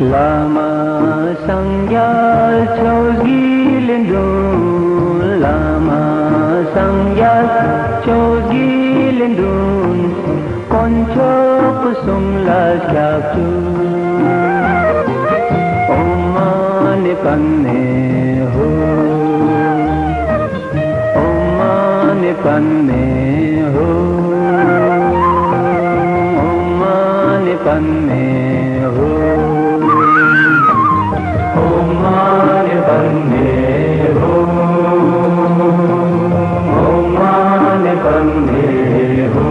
Lama sangyal chogilindun, lama sangyal chogilindun, koncho kusum laskapchu, omane panne ho, omane panne ho, omane panne ho. Omane panne ho, omane panne ho.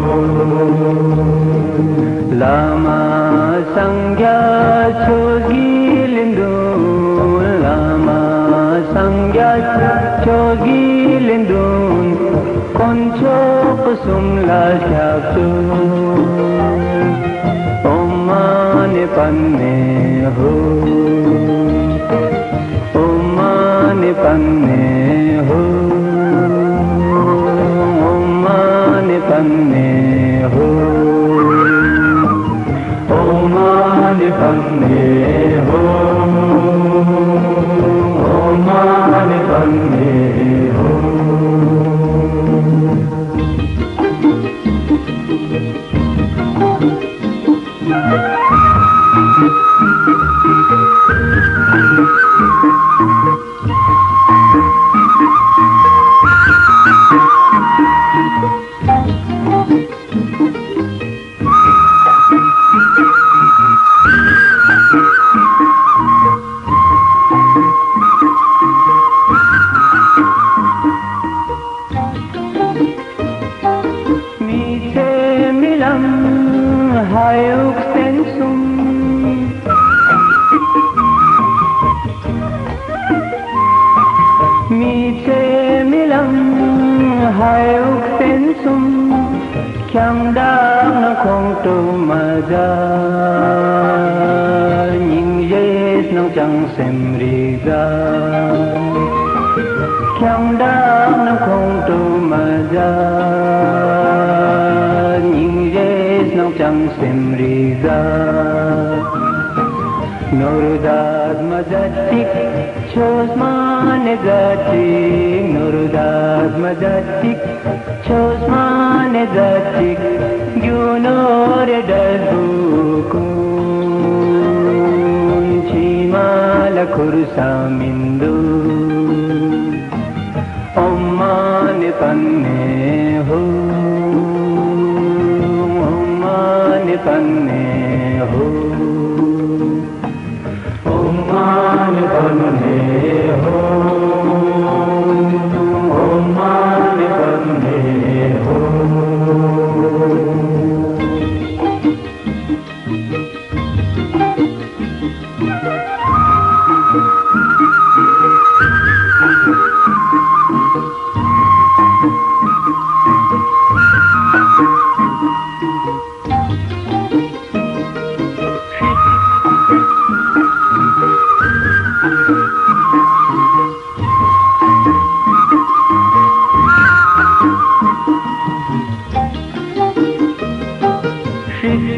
Lama sangya chogilindun, lama sangya chogilindun, koncho kusum laskapchu, omane panne ho. Panne ho, omane panne ho, omane panne ho, omane panne ho. Hayuk sensum, mite milam hayuk sensum, kyang dang na kong tu maja, ning yes nang chang sem riga, kyang dang na kong tu maja. Chang semriga Nurudad majatik Chosmane gatik Nurudad majatik Chosmane gatik Gyunore dalbukun Chimala kursamindu Ommane panne ho panne ho, omane panne ho, omane panne ho.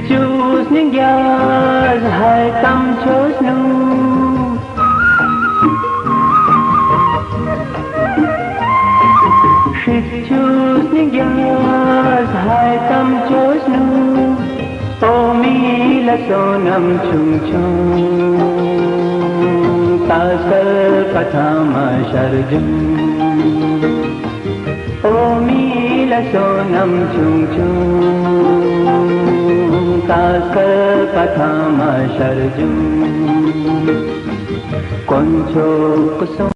Choose ningyas hai tam choose nu choose ningyas hai tam choose nu o mi la sonam chung chung tasal pathama sharjum o mi la sonam chung chung tasal pathama sharjum koncho kusum